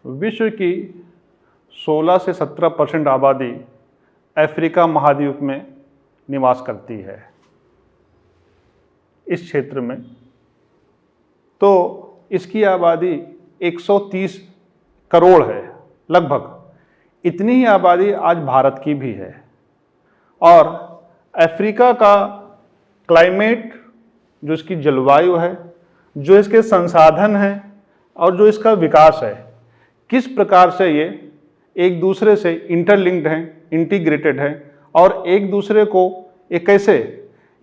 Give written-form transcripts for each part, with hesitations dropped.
विश्व की 16 से 17% आबादी अफ्रीका महाद्वीप में निवास करती है। इस क्षेत्र में तो इसकी आबादी 130 करोड़ है लगभग। इतनी ही आबादी आज भारत की भी है। और अफ्रीका का क्लाइमेट, जो इसकी जलवायु है, जो इसके संसाधन हैं और जो इसका विकास है, किस प्रकार से ये एक दूसरे से इंटरलिंक्ड हैं, इंटीग्रेटेड हैं और एक दूसरे को ये कैसे,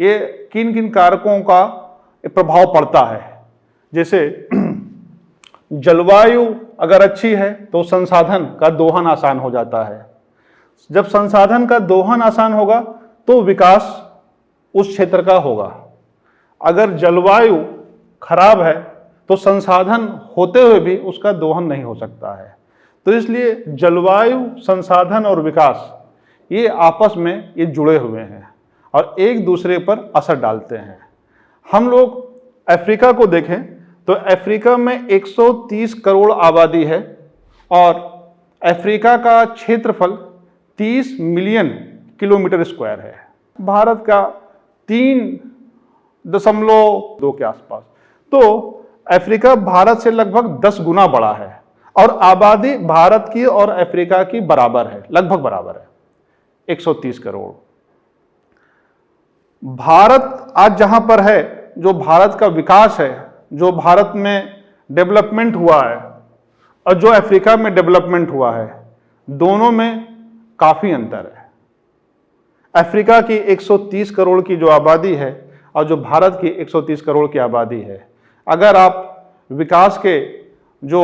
ये किन किन कारकों का प्रभाव पड़ता है। जैसे जलवायु अगर अच्छी है तो संसाधन का दोहन आसान हो जाता है। जब संसाधन का दोहन आसान होगा तो विकास उस क्षेत्र का होगा। अगर जलवायु खराब है तो संसाधन होते हुए भी उसका दोहन नहीं हो सकता है। तो इसलिए जलवायु, संसाधन और विकास ये आपस में ये जुड़े हुए हैं और एक दूसरे पर असर डालते हैं। हम लोग अफ्रीका को देखें तो अफ्रीका में 130 करोड़ आबादी है और अफ्रीका का क्षेत्रफल 30 मिलियन किलोमीटर स्क्वायर है। भारत का 3.2 के आसपास। तो अफ्रीका भारत से लगभग 10 गुना बड़ा है और आबादी भारत की और अफ्रीका की बराबर है, लगभग बराबर है, 130 करोड़। भारत आज जहां पर है, जो भारत का विकास है, जो भारत में डेवलपमेंट हुआ है और जो अफ्रीका में डेवलपमेंट हुआ है, दोनों में काफी अंतर है। अफ्रीका की 130 करोड़ की जो आबादी है और जो भारत की 130 करोड़ की आबादी है, अगर आप विकास के जो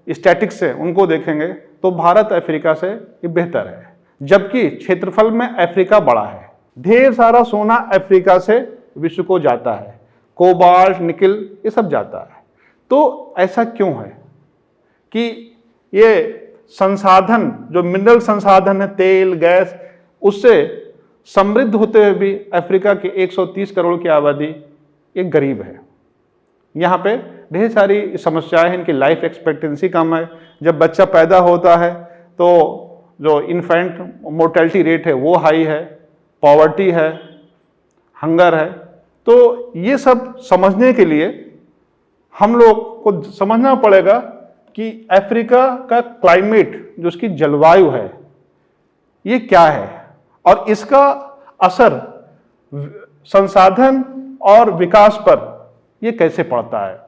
स्टैटिक्स है उनको देखेंगे तो भारत अफ्रीका से ये बेहतर है, जबकि क्षेत्रफल में अफ्रीका बड़ा है। ढेर सारा सोना अफ्रीका से विश्व को जाता है, कोबाल्ट, निकल, ये सब जाता है। तो ऐसा क्यों है कि ये संसाधन, जो मिनरल संसाधन है, तेल, गैस, उससे समृद्ध होते हुए भी अफ्रीका की 130 करोड़ की आबादी ये गरीब है। यहाँ पे ढेर सारी समस्याएं हैं। इनकी लाइफ एक्सपेक्टेंसी कम है। जब बच्चा पैदा होता है तो जो इन्फेंट मोर्टेलिटी रेट है वो हाई है, पॉवर्टी है, हंगर है। तो ये सब समझने के लिए हम लोग को समझना पड़ेगा कि अफ्रीका का क्लाइमेट, जो उसकी जलवायु है, ये क्या है और इसका असर संसाधन और विकास पर ये कैसे पड़ता है।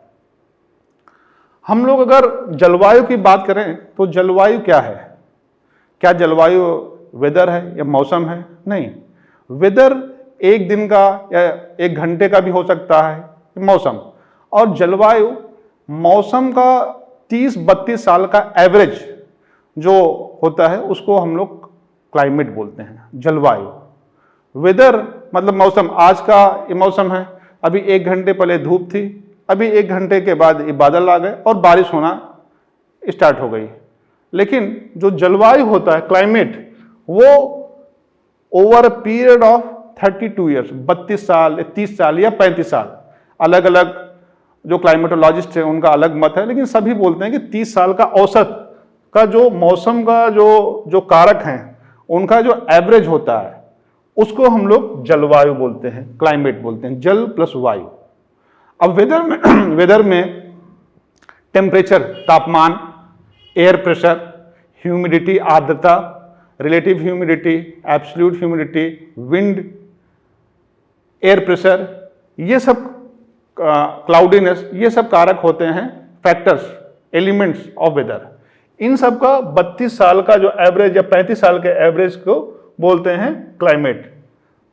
हम लोग अगर जलवायु की बात करें तो जलवायु क्या है? क्या जलवायु वेदर है या मौसम है? नहीं, वेदर एक दिन का या एक घंटे का भी हो सकता है मौसम, और जलवायु मौसम का 30-32 साल का एवरेज जो होता है उसको हम लोग क्लाइमेट बोलते हैं। जलवायु, वेदर मतलब मौसम। आज का ये मौसम है, अभी 1 घंटे पहले धूप थी, अभी 1 घंटे के बाद ये बादल आ गए और बारिश होना स्टार्ट हो गई। लेकिन जो जलवायु होता है, क्लाइमेट, वो over a period of 32 years, 32 साल, 30 साल या 35 साल, अलग अलग जो क्लाइमेटोलॉजिस्ट हैं उनका अलग मत है, लेकिन सभी बोलते हैं कि 30 साल का औसत का जो मौसम का जो कारक हैं उनका जो एवरेज होता है उसको हम लोग जलवायु बोलते हैं, क्लाइमेट बोलते हैं, जल प्लस वायु। अब वेदर में टेम्परेचर, तापमान, एयर प्रेशर, ह्यूमिडिटी, आर्द्रता, relative humidity, absolute humidity, wind, air pressure, ये सब क्लाउडीनेस, ये सब कारक होते हैं, फैक्टर्स, एलिमेंट्स ऑफ वेदर। इन सब का 32 साल का जो एवरेज या 35 साल के एवरेज को बोलते हैं क्लाइमेट।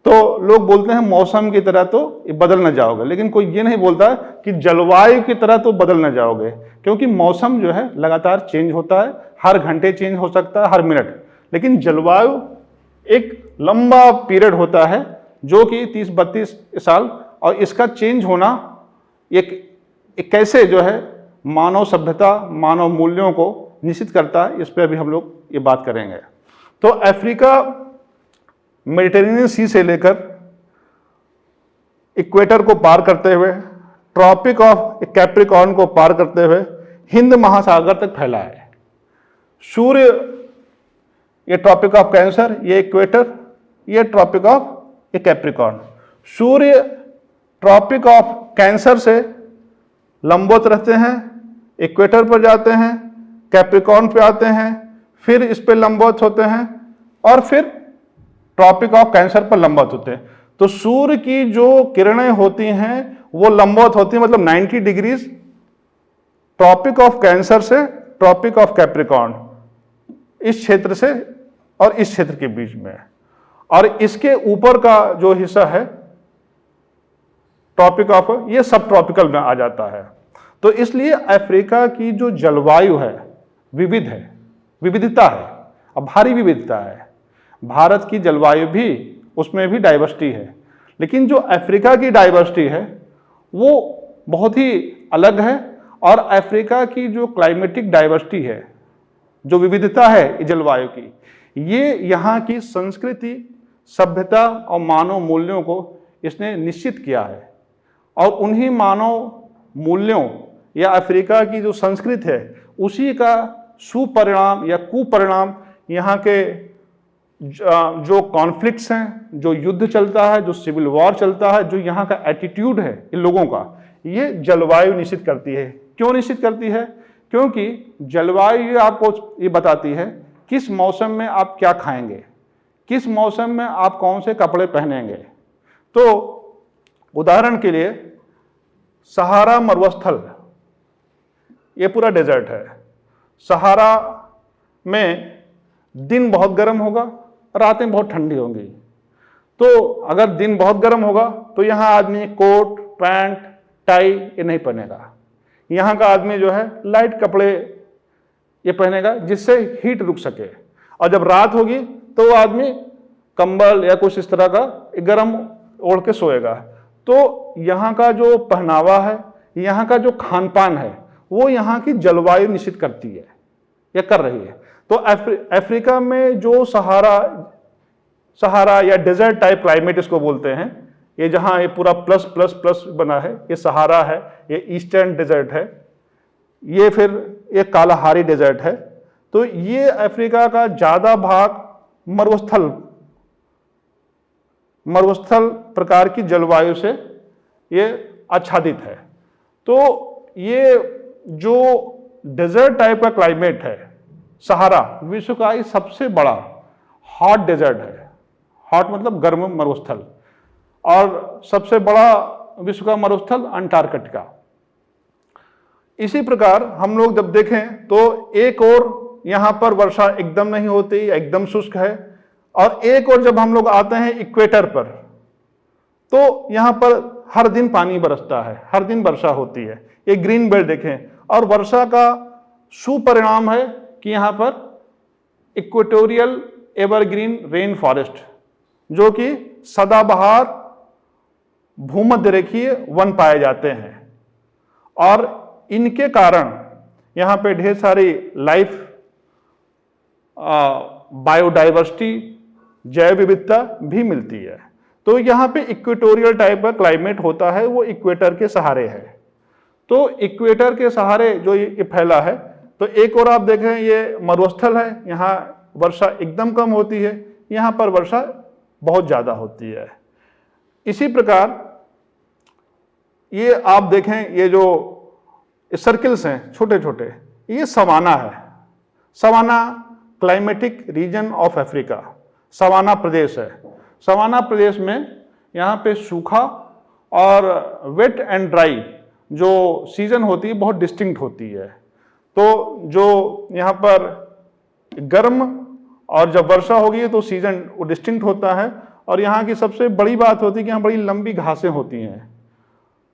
तो लोग बोलते हैं मौसम की तरह तो बदल न जाओगे, लेकिन कोई ये नहीं बोलता कि जलवायु की तरह तो बदल न जाओगे, क्योंकि मौसम जो है लगातार चेंज होता है, हर घंटे चेंज हो सकता है, हर मिनट। लेकिन जलवायु एक लंबा पीरियड होता है जो कि 30-32 साल, और इसका चेंज होना एक कैसे जो है मानव सभ्यता, मानव मूल्यों को निश्चित करता है, इस पर अभी हम लोग ये बात करेंगे। तो अफ्रीका मेडिटेरेनियन सी से लेकर इक्वेटर को पार करते हुए, ट्रॉपिक ऑफ कैप्रिकॉर्न को पार करते हुए हिंद महासागर तक फैला है। सूर्य, ये ट्रॉपिक ऑफ कैंसर, ये इक्वेटर, ये ट्रॉपिक ऑफ ये कैप्रिकॉर्न। सूर्य ट्रॉपिक ऑफ कैंसर से लंबवत रहते हैं, इक्वेटर पर जाते हैं, कैप्रिकॉर्न पे आते हैं, फिर इस पे लंबवत होते हैं और फिर ट्रॉपिक ऑफ कैंसर पर लंबवत होते हैं। तो सूर्य की जो किरणें होती हैं वो लंबवत होती हैं, मतलब 90 डिग्रीज ट्रॉपिक ऑफ कैंसर से ट्रॉपिक ऑफ कैप्रिकॉर्न, इस क्षेत्र से और इस क्षेत्र के बीच में। और इसके ऊपर का जो हिस्सा है ट्रॉपिक ऑफ, ये सब ट्रॉपिकल में आ जाता है। तो इसलिए अफ्रीका की जो जलवायु है विविध है, विविधता है, अब भारी विविधता है। भारत की जलवायु भी, उसमें भी डाइवर्सिटी है, लेकिन जो अफ्रीका की डाइवर्सिटी है वो बहुत ही अलग है। और अफ्रीका की जो क्लाइमेटिक डाइवर्सिटी है, जो विविधता है जलवायु की, ये यहाँ की संस्कृति, सभ्यता और मानव मूल्यों को इसने निश्चित किया है। और उन्हीं मानव मूल्यों या अफ्रीका की जो संस्कृति है उसी का सुपरिणाम या कुपरिणाम यहाँ के जो कॉन्फ्लिक्ट्स हैं, जो युद्ध चलता है, जो सिविल वॉर चलता है, जो यहाँ का एटीट्यूड है इन लोगों का, ये जलवायु निश्चित करती है। क्यों निश्चित करती है? क्योंकि जलवायु आपको ये बताती है किस मौसम में आप क्या खाएंगे, किस मौसम में आप कौन से कपड़े पहनेंगे। तो उदाहरण के लिए सहारा मरुस्थल, ये पूरा डेजर्ट है। सहारा में दिन बहुत गर्म होगा, रातें बहुत ठंडी होंगी। तो अगर दिन बहुत गर्म होगा तो यहाँ आदमी कोट, पैंट, टाई ये नहीं पहनेगा। यहाँ का आदमी जो है लाइट कपड़े ये पहनेगा जिससे हीट रुक सके। और जब रात होगी तो वो आदमी कंबल या कुछ इस तरह का गर्म ओढ़ के सोएगा। तो यहाँ का जो पहनावा है, यहाँ का जो खान पान है, वो यहाँ की जलवायु निश्चित करती है या कर रही है। तो अफ्रीका में जो सहारा या डेजर्ट टाइप क्लाइमेट इसको बोलते हैं, ये जहाँ ये पूरा प्लस प्लस प्लस बना है, ये सहारा है, ये ईस्टर्न डेजर्ट है, ये फिर ये कालाहारी डेजर्ट है। तो ये अफ्रीका का ज़्यादा भाग मरुस्थल प्रकार की जलवायु से ये आच्छादित है। तो ये जो डेजर्ट टाइप का क्लाइमेट है, सहारा विश्व का ही सबसे बड़ा हॉट डेजर्ट है। हॉट मतलब गर्म मरुस्थल। और सबसे बड़ा विश्व का मरुस्थल अंटार्कटिका। इसी प्रकार हम लोग जब देखें तो एक और यहाँ पर वर्षा एकदम नहीं होती, एकदम शुष्क है, और एक और जब हम लोग आते हैं इक्वेटर पर तो यहाँ पर हर दिन पानी बरसता है, हर दिन वर्षा होती है। ये ग्रीन बेल्ट देखें, और वर्षा का सुपरिणाम है कि यहाँ पर इक्वेटोरियल एवरग्रीन रेन फॉरेस्ट, जो कि सदाबहार भूमध्य रेखीय वन पाए जाते हैं। और इनके कारण यहाँ पे ढेर सारी लाइफ, बायोडाइवर्सिटी, जैव विविधता भी मिलती है। तो यहाँ पे इक्वेटोरियल टाइप का क्लाइमेट होता है, वो इक्वेटर के सहारे है। तो इक्वेटर के सहारे जो ये फैला है, तो एक और आप देखें ये मरुस्थल है, यहाँ वर्षा एकदम कम होती है, यहाँ पर वर्षा बहुत ज़्यादा होती है। इसी प्रकार ये आप देखें, ये जो सर्किल्स हैं छोटे छोटे, ये सवाना है। Savanna climatic region of Africa, savanna प्रदेश है। सवाना प्रदेश में यहाँ पे सूखा और वेट एंड ड्राई जो सीजन होती है बहुत डिस्टिंक्ट होती है। तो जो यहाँ पर गर्म और जब वर्षा होगी तो सीजन वो डिस्टिंक्ट होता है। और यहाँ की सबसे बड़ी बात होती है कि यहाँ बड़ी लंबी घासें होती हैं,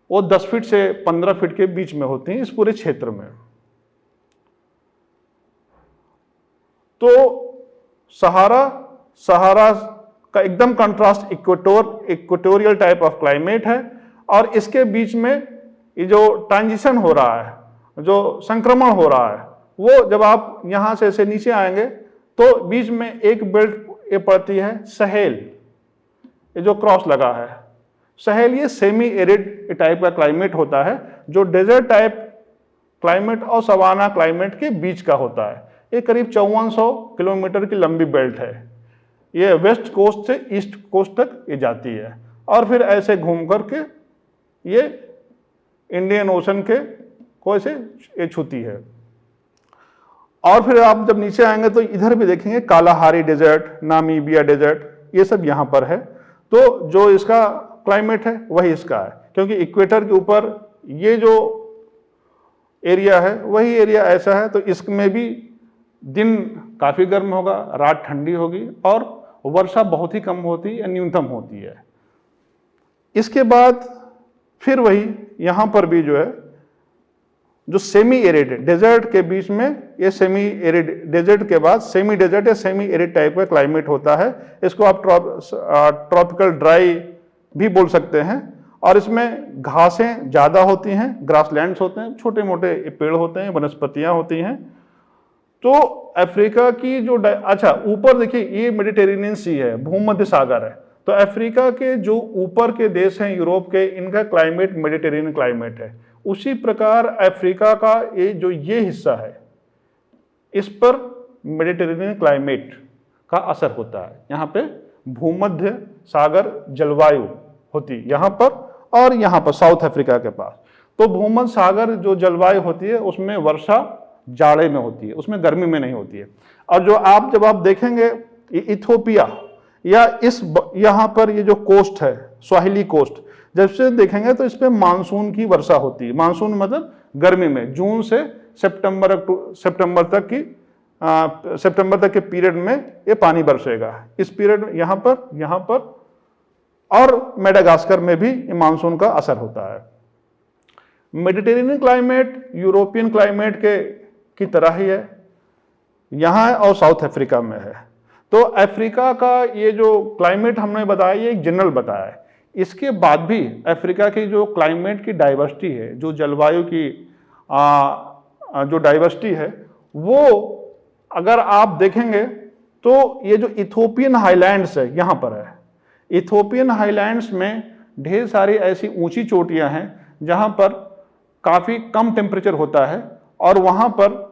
वो 10 फीट से 15 फीट के बीच में होती हैं इस पूरे क्षेत्र में। तो सहारा का एकदम contrast equatorial type of climate है। और इसके बीच में ये जो ट्रांजिशन हो रहा है, जो संक्रमण हो रहा है, वो जब आप यहाँ से ऐसे नीचे आएंगे तो बीच में एक बेल्ट ये पड़ती है सहेल, ये जो क्रॉस लगा है सहेल, ये सेमी एरिड टाइप का क्लाइमेट होता है जो डेजर्ट टाइप क्लाइमेट और सवाना क्लाइमेट के बीच का होता है। ये करीब 5400 किलोमीटर की लंबी बेल्ट है। ये वेस्ट कोस्ट से ईस्ट कोस्ट तक ये जाती है और फिर ऐसे घूम करके ये इंडियन ओशन को ऐसे ये छूती है। और फिर आप जब नीचे आएंगे तो इधर भी देखेंगे कालाहारी डेजर्ट, नामीबिया डेजर्ट, ये सब यहाँ पर है। तो जो इसका क्लाइमेट है वही इसका है, क्योंकि इक्वेटर के ऊपर ये जो एरिया है वही एरिया ऐसा है। तो इसमें भी दिन काफ़ी गर्म होगा, रात ठंडी होगी और वर्षा बहुत ही कम होती है, न्यूनतम होती है। इसके बाद फिर वही यहाँ पर भी जो है जो सेमी एरिड डेजर्ट के बीच में, ये सेमी एरिड डेजर्ट के बाद सेमी डेजर्ट या सेमी एरिड टाइप का क्लाइमेट होता है। इसको आप ट्रॉपिकल ड्राई भी बोल सकते हैं। और इसमें घासें ज़्यादा होती हैं, ग्रासलैंड्स होते हैं, छोटे मोटे पेड़ होते हैं, वनस्पतियाँ होती हैं। तो अफ्रीका की जो अच्छा ऊपर देखिए ये मेडिटेरेनियन सी है, भूमध्य सागर है। तो अफ्रीका के जो ऊपर के देश हैं यूरोप के, इनका क्लाइमेट मेडिटेरेनियन क्लाइमेट है। उसी प्रकार अफ्रीका का ये हिस्सा है, इस पर मेडिटेरेनियन क्लाइमेट का असर होता है। यहाँ पे भूमध्य सागर जलवायु होती है यहाँ पर और यहाँ पर साउथ अफ्रीका के पास। तो भूमध्य सागर जो जलवायु होती है उसमें वर्षा जाड़े में होती है, उसमें गर्मी में नहीं होती है। और जब आप देखेंगे इथोपिया या यहाँ पर ये जो कोस्ट है स्वाहिली कोस्ट, जब से देखेंगे तो इस पे मानसून की वर्षा होती है। मानसून मतलब गर्मी में, जून से सितंबर तक के पीरियड में ये पानी बरसेगा। इस पीरियड यहाँ पर और मेडागास्कर में भी मानसून का असर होता है। मेडिटेरेनियन क्लाइमेट यूरोपियन क्लाइमेट की तरह ही है, यहाँ है और साउथ अफ्रीका में है। तो अफ्रीका का ये जो क्लाइमेट हमने बताया ये एक जनरल बताया है। इसके बाद भी अफ्रीका की जो क्लाइमेट की डाइवर्सिटी है, जो जलवायु की जो डाइवर्सिटी है, वो अगर आप देखेंगे तो ये जो इथोपियन हाईलैंड्स है यहाँ पर है। इथोपियन हाईलैंड्स में ढेर सारी ऐसी ऊंची चोटियां हैं जहां पर काफ़ी कम टेम्परेचर होता है और वहां पर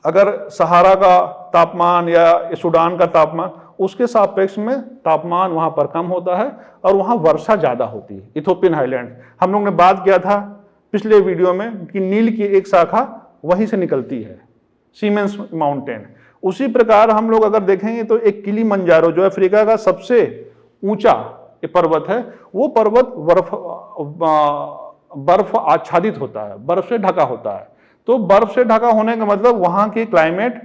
अगर सहारा का तापमान या सूडान का तापमान, उसके सापेक्ष में तापमान वहां पर कम होता है और वहां वर्षा ज़्यादा होती है। इथोपियन हाईलैंड हम लोग ने बात किया था पिछले वीडियो में कि नील की एक शाखा वहीं से निकलती है, सीमेंस माउंटेन। उसी प्रकार हम लोग अगर देखेंगे तो एक किलिमंजारो जो अफ्रीका का सबसे ऊंचा पर्वत है, वो पर्वत बर्फ आच्छादित होता है, बर्फ से ढका होता है। तो बर्फ से ढका होने का मतलब वहां की क्लाइमेट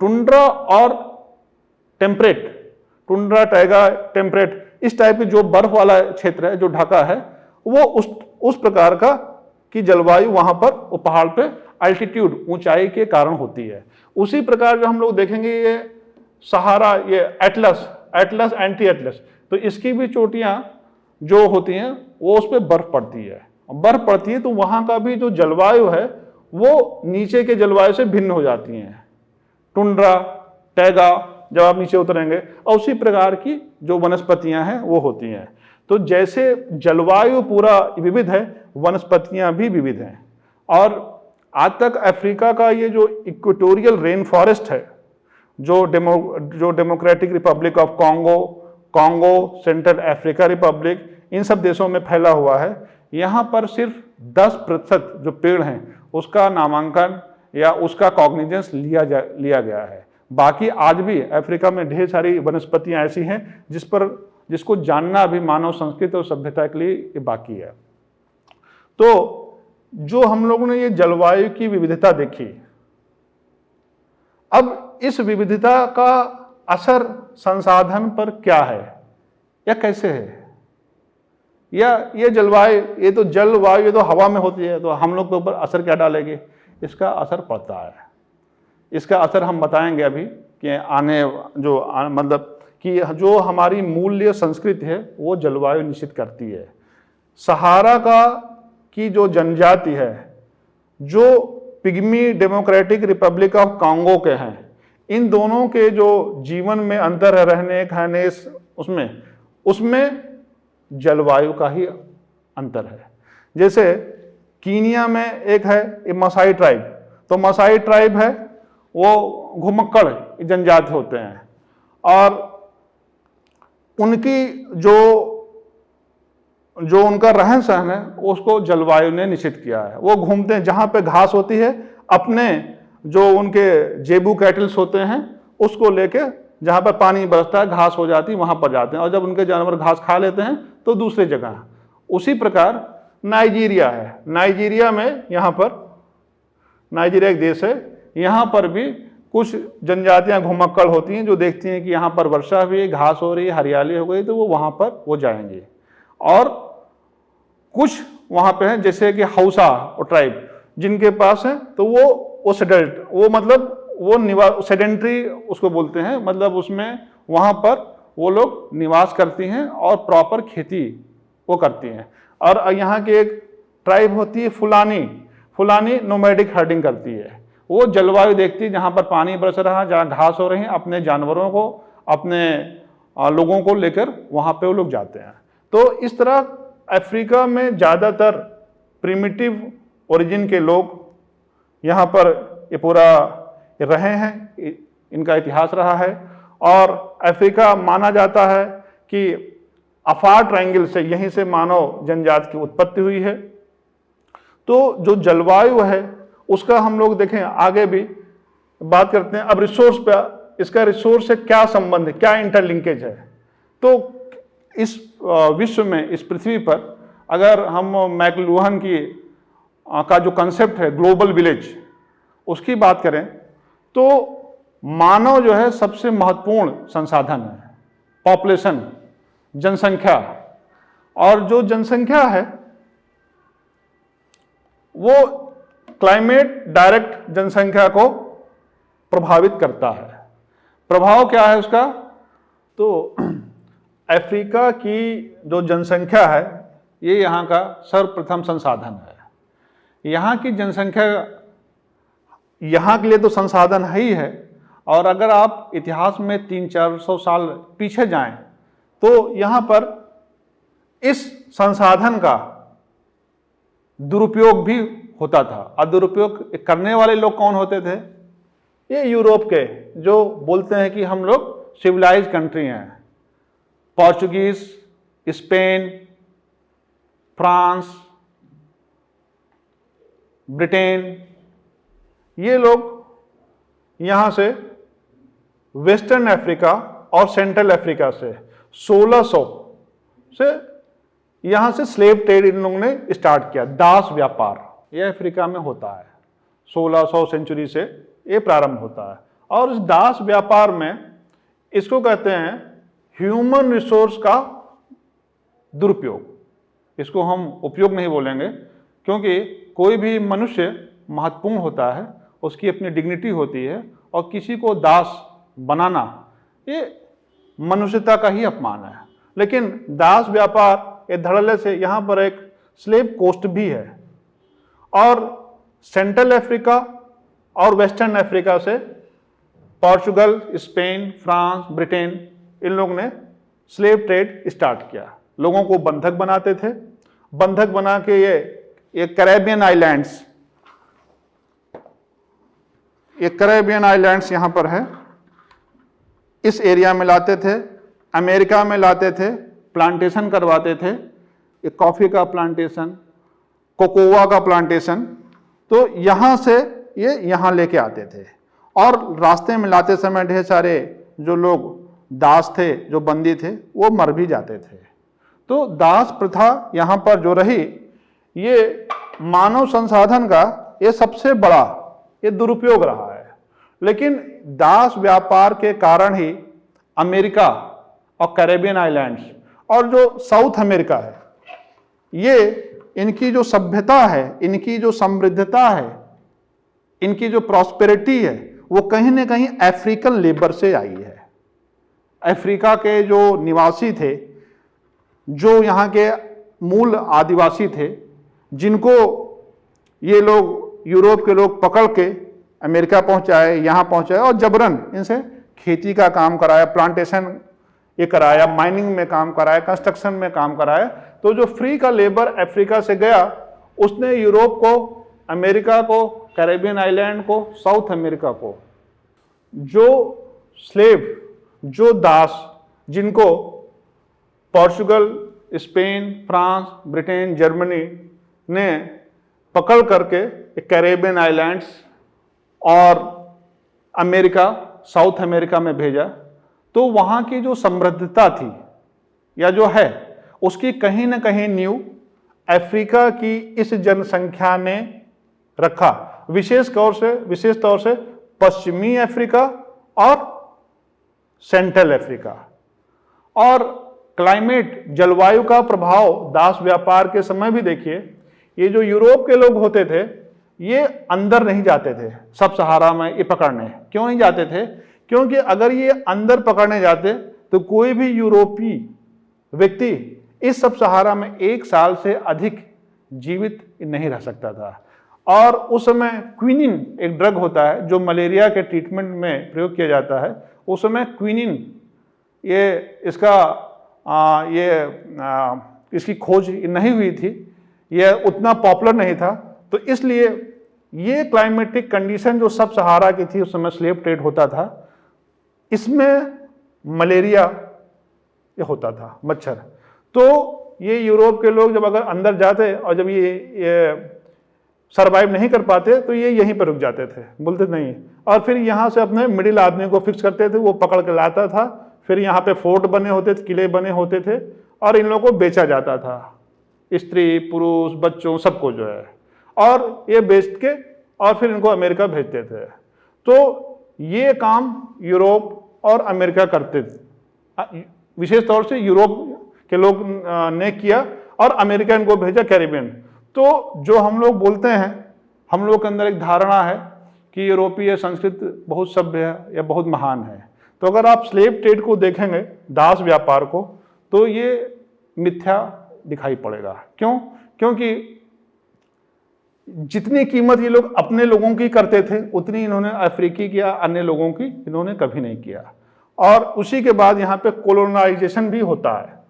टुंड्रा और टेम्परेट, टुंड्रा टैगा टेम्परेट, इस टाइप की जो बर्फ वाला क्षेत्र है जो ढका है, वो उस प्रकार का की जलवायु वहां पर वो पहाड़ पे अल्टीट्यूड ऊंचाई के कारण होती है। उसी प्रकार जो हम लोग देखेंगे ये सहारा, ये एटलस एंटी एटलस, तो इसकी भी चोटियां जो होती हैं वो उस पर बर्फ पड़ती है। तो वहां का भी जो जलवायु है वो नीचे के जलवायु से भिन्न हो जाती हैं। टुंड्रा टैगा जब आप नीचे उतरेंगे, और उसी प्रकार की जो वनस्पतियां हैं वो होती हैं। तो जैसे जलवायु पूरा विविध है, वनस्पतियां भी विविध हैं। और आज तक अफ्रीका का ये जो इक्वेटोरियल रेन फॉरेस्ट है, जो democratic republic of Congo, central Africa republic, इन सब देशों में फैला हुआ है। यहाँ पर सिर्फ 10% जो पेड़ हैं उसका नामांकन या उसका कॉग्निजेंस लिया गया है। बाकी आज भी अफ्रीका में ढेर सारी वनस्पतियां ऐसी हैं जिसको जानना भी मानव संस्कृति और सभ्यता के लिए बाकी है। तो जो हम लोगों ने ये जलवायु की विविधता देखी, अब इस विविधता का असर संसाधन पर क्या है या कैसे है, या ये जलवायु, ये तो जलवायु, ये तो हवा में होती है, तो हम लोग के ऊपर असर क्या डालेगी? इसका असर पड़ता है। इसका असर हम बताएंगे अभी कि मतलब कि जो हमारी मूल्य संस्कृति है वो जलवायु निश्चित करती है। सहारा की जो जनजाति है, जो pygmy democratic republic of Congo के हैं, इन दोनों के जो जीवन में अंतर है, रहने खाने, उसमें जलवायु का ही अंतर है। जैसे कीनिया में एक है मसाई ट्राइब, तो मसाई ट्राइब है, वो घुमक्कड़ जनजाति होते हैं, और उनकी जो उनका रहन सहन है उसको जलवायु ने निश्चित किया है। वो घूमते हैं जहां पे घास होती है, अपने जो उनके जेबू कैटल्स होते हैं उसको लेके जहां पर पानी बरसता है, घास हो जाती है, वहां पर जाते हैं, और जब उनके जानवर घास खा लेते हैं तो दूसरी जगह। उसी प्रकार नाइजीरिया है, नाइजीरिया में यहाँ पर, नाइजीरिया एक देश है, यहाँ पर भी कुछ जनजातियां घुमक्कड़ होती हैं जो देखती हैं कि यहाँ पर वर्षा हुई, घास हो रही है, हरियाली हो गई, तो वो वहाँ पर वो जाएंगे। और कुछ वहाँ पे हैं जैसे कि हौसा और ट्राइब, जिनके पास है तो वो सेडल्ट, वो मतलब वो सेडेंट्री उसको बोलते हैं, मतलब उसमें वहाँ पर वो लोग निवास करती हैं और प्रॉपर खेती वो करती हैं। और यहाँ की एक ट्राइब होती है फुलानी नोमैडिक हर्डिंग करती है। वो जलवायु देखती है, जहाँ पर पानी बरस रहा है, जहाँ घास हो रही है, अपने जानवरों को, अपने लोगों को लेकर वहाँ पे वो लोग जाते हैं। तो इस तरह अफ्रीका में ज़्यादातर प्रिमिटिव ओरिजिन के लोग यहाँ पर ये पूरा रहे हैं, इनका इतिहास रहा है। और अफ्रीका माना जाता है कि अफार ट्रायंगल से, यहीं से मानव जनजाति की उत्पत्ति हुई है। तो जो जलवायु है उसका हम लोग देखें, आगे भी बात करते हैं। अब रिसोर्स पे, इसका रिसोर्स से क्या संबंध है, क्या इंटरलिंकेज है। तो इस विश्व में, इस पृथ्वी पर अगर हम मैकलुहान का जो कंसेप्ट है ग्लोबल विलेज, उसकी बात करें तो मानव जो है सबसे महत्वपूर्ण संसाधन है, पॉपुलेशन, जनसंख्या। और जो जनसंख्या है वो क्लाइमेट डायरेक्ट जनसंख्या को प्रभावित करता है। प्रभाव क्या है उसका? तो अफ्रीका की जो जनसंख्या है ये यहाँ का सर्वप्रथम संसाधन है। यहाँ की जनसंख्या यहाँ के लिए तो संसाधन है ही है, और अगर आप इतिहास में 300-400 साल पीछे जाएं तो यहाँ पर इस संसाधन का दुरुपयोग भी होता था। और दुरुपयोग करने वाले लोग कौन होते थे? ये यूरोप के, जो बोलते हैं कि हम लोग सिविलाइज्ड कंट्री हैं। पोर्चुगीज, स्पेन, फ्रांस, ब्रिटेन, ये लोग यहाँ से वेस्टर्न अफ्रीका और सेंट्रल अफ्रीका से 1600 से यहाँ से स्लेव ट्रेड इन लोगों ने स्टार्ट किया। दास व्यापार ये अफ्रीका में होता है, 1600 सेंचुरी से ये प्रारंभ होता है। और इस दास व्यापार में इसको कहते हैं ह्यूमन रिसोर्स का दुरुपयोग। इसको हम उपयोग नहीं बोलेंगे, क्योंकि कोई भी मनुष्य महत्वपूर्ण होता है, उसकी अपनी डिग्निटी होती है, और किसी को दास बनाना ये मनुष्यता का ही अपमान है। लेकिन दास व्यापार ये धड़ल्ले से यहाँ पर एक स्लेव कोस्ट भी है। और सेंट्रल अफ्रीका और वेस्टर्न अफ्रीका से पोर्चुगल, स्पेन, फ्रांस, ब्रिटेन, इन लोगों ने स्लेव ट्रेड स्टार्ट किया। लोगों को बंधक बनाते थे। बंधक बना के ये कैरेबियन आइलैंड्स यहाँ पर है, इस एरिया में लाते थे, अमेरिका में लाते थे, प्लांटेशन करवाते थे, ये कॉफ़ी का प्लांटेशन, कोकोआ का प्लांटेशन। तो यहाँ से ये यहाँ लेके आते थे, और रास्ते में लाते समय ढेर सारे जो लोग दास थे, जो बंदी थे, वो मर भी जाते थे। तो दास प्रथा यहाँ पर जो रही, ये मानव संसाधन का ये सबसे बड़ा ये दुरुपयोग रहा है। लेकिन दास व्यापार के कारण ही अमेरिका और कैरेबियन आइलैंड्स और जो साउथ अमेरिका है, ये इनकी जो सभ्यता है, इनकी जो समृद्धता है, इनकी जो प्रॉस्पेरिटी है, वो कहीं ना कहीं अफ्रीकन लेबर से आई है। अफ्रीका के जो निवासी थे, जो यहाँ के मूल आदिवासी थे, जिनको ये लोग यूरोप के लोग पकड़ के अमेरिका पहुँचाए, यहाँ पहुँचाए, और जबरन इनसे खेती का काम कराया, प्लांटेशन ये कराया, माइनिंग में काम कराया, कंस्ट्रक्शन में काम कराया। तो जो फ्री का लेबर अफ्रीका से गया, उसने यूरोप को, अमेरिका को, कैरेबियन आइलैंड को, साउथ अमेरिका को जो स्लेव, जो दास, जिनको Portugal, Spain, France, Britain, Germany ने पकड़ करके कैरेबियन आइलैंड्स और अमेरिका, साउथ अमेरिका में भेजा, तो वहाँ की जो समृद्धता थी या जो है, उसकी कहीं ना कहीं नींव अफ्रीका की इस जनसंख्या ने रखा। विशेष तौर से पश्चिमी अफ्रीका और सेंट्रल अफ्रीका। और क्लाइमेट, जलवायु का प्रभाव दास व्यापार के समय भी देखिए, ये जो यूरोप के लोग होते थे ये अंदर नहीं जाते थे सब सहारा में ये पकड़ने। क्यों नहीं जाते थे? क्योंकि अगर ये अंदर पकड़ने जाते तो कोई भी यूरोपीय व्यक्ति इस सब सहारा में 1 साल से अधिक जीवित नहीं रह सकता था। और उस समय क्विनिन एक ड्रग होता है जो मलेरिया के ट्रीटमेंट में प्रयोग किया जाता है। उस समय क्विनिन इसकी खोज नहीं हुई थी, यह उतना पॉपुलर नहीं था। तो इसलिए ये क्लाइमेटिक कंडीशन जो सब सहारा की थी, उस समय स्लेव ट्रेड होता था, इसमें मलेरिया ये होता था, मच्छर। तो ये यूरोप के लोग जब अगर अंदर जाते और जब ये सरवाइव नहीं कर पाते तो ये यहीं पर रुक जाते थे, बोलते नहीं। और फिर यहाँ से अपने मिडिल आदमी को फिक्स करते थे, वो पकड़ के लाता था। फिर यहाँ पे फोर्ट बने होते थे, किले बने होते थे, और इन लोगों को बेचा जाता था, स्त्री, पुरुष, बच्चों, सबको जो है। और ये बेच के और फिर इनको अमेरिका भेजते थे। तो ये काम यूरोप और अमेरिका करते थे, विशेष तौर से यूरोप के लोग ने किया और अमेरिका इनको भेजा कैरिबियन। तो जो हम लोग बोलते हैं, हम लोग के अंदर एक धारणा है कि यूरोपीय संस्कृति बहुत सभ्य है या बहुत महान है। तो अगर आप स्लेव ट्रेड को देखेंगे, दास व्यापार को, तो ये मिथ्या दिखाई पड़ेगा। क्यों? क्योंकि जितनी कीमत ये लोग अपने लोगों की करते थे, उतनी इन्होंने अफ्रीकी या अन्य लोगों की इन्होंने कभी नहीं किया। और उसी के बाद यहाँ पे कोलोनाइजेशन भी होता है।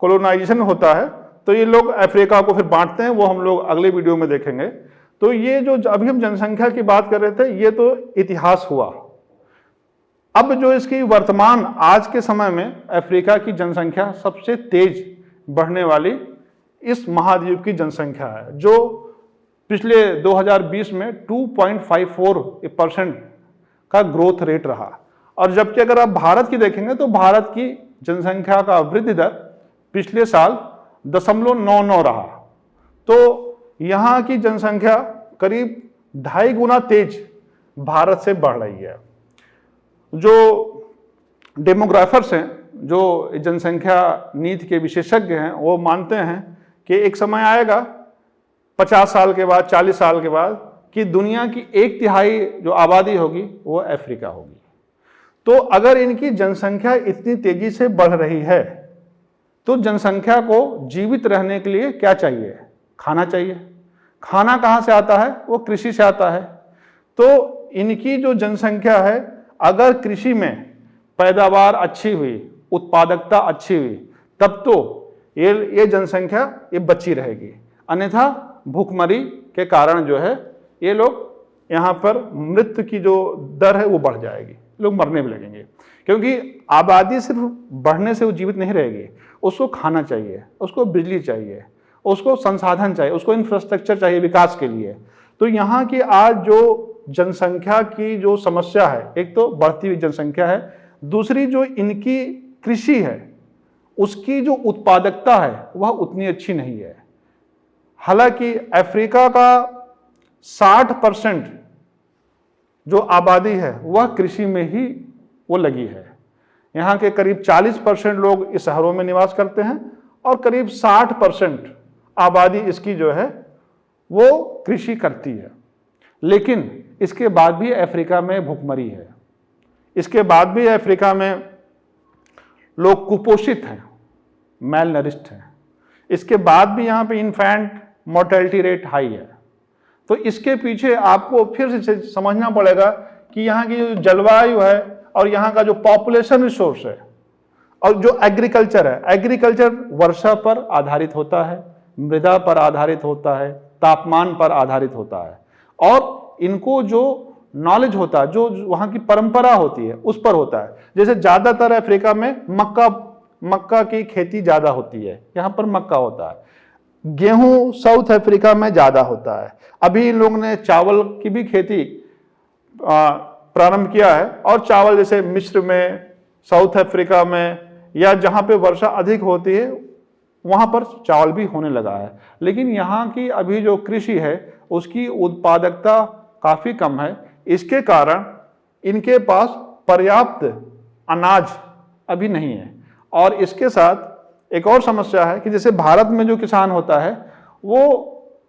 कोलोनाइजेशन होता है तो ये लोग अफ्रीका को फिर बांटते हैं, वो हम लोग अगले वीडियो में देखेंगे। तो ये जो अभी हम जनसंख्या की बात कर रहे थे, ये तो इतिहास हुआ। अब जो इसकी वर्तमान आज के समय में अफ्रीका की जनसंख्या सबसे तेज बढ़ने वाली इस महाद्वीप की जनसंख्या है, जो पिछले 2020 में 2.54% का ग्रोथ रेट रहा। और जबकि अगर आप भारत की देखेंगे तो भारत की जनसंख्या का वृद्धि दर पिछले साल 0.99 रहा। तो यहाँ की जनसंख्या करीब 2.5 गुना तेज भारत से बढ़ रही है। जो डेमोग्राफर्स हैं, जो जनसंख्या नीति के विशेषज्ञ हैं, वो मानते हैं कि एक समय आएगा 50 साल के बाद, 40 साल के बाद, कि दुनिया की 1/3 जो आबादी होगी वो अफ्रीका होगी। तो अगर इनकी जनसंख्या इतनी तेजी से बढ़ रही है तो जनसंख्या को जीवित रहने के लिए क्या चाहिए? खाना चाहिए। खाना कहाँ से आता है? वो कृषि से आता है। तो इनकी जो जनसंख्या है, अगर कृषि में पैदावार अच्छी हुई, उत्पादकता अच्छी हुई, तब तो ये जनसंख्या ये बची रहेगी। अन्यथा भूखमरी के कारण जो है ये लोग यहाँ पर मृत्यु की जो दर है वो बढ़ जाएगी, लोग मरने भी लगेंगे। क्योंकि आबादी सिर्फ बढ़ने से वो जीवित नहीं रहेगी, उसको खाना चाहिए, उसको बिजली चाहिए, उसको संसाधन चाहिए, उसको इंफ्रास्ट्रक्चर चाहिए विकास के लिए। तो यहाँ की आज जो जनसंख्या की जो समस्या है, एक तो बढ़ती हुई जनसंख्या है, दूसरी जो इनकी कृषि है उसकी जो उत्पादकता है वह उतनी अच्छी नहीं है। हालांकि अफ्रीका का 60% जो आबादी है वह कृषि में ही वो लगी है। यहाँ के करीब 40% लोग इस शहरों में निवास करते हैं और करीब 60% आबादी इसकी जो है वो कृषि करती है। लेकिन इसके बाद भी अफ्रीका में भूखमरी है, इसके बाद भी अफ्रीका में लोग कुपोषित हैं, मैल नरिश्ड हैं, इसके बाद भी यहाँ पे इन्फेंट मोर्टेलिटी रेट हाई है। तो इसके पीछे आपको फिर से समझना पड़ेगा कि यहाँ की जो जलवायु है और यहाँ का जो पॉपुलेशन रिसोर्स है और जो एग्रीकल्चर है, एग्रीकल्चर वर्षा पर आधारित होता है, मृदा पर आधारित होता है, तापमान पर आधारित होता है। और इनको जो नॉलेज होता है, जो वहां की परंपरा होती है उस पर होता है। जैसे ज्यादातर अफ्रीका में मक्का की खेती ज्यादा होती है, यहां पर मक्का होता है। गेहूं साउथ अफ्रीका में ज्यादा होता है। अभी इन लोगों ने चावल की भी खेती प्रारंभ किया है, और चावल जैसे मिस्र में, साउथ अफ्रीका में, या जहां पे वर्षा अधिक होती है वहां पर चावल भी होने लगा है। लेकिन यहाँ की अभी जो कृषि है उसकी उत्पादकता काफी कम है। इसके कारण इनके पास पर्याप्त अनाज अभी नहीं है। और इसके साथ एक और समस्या है कि जैसे भारत में जो किसान होता है वो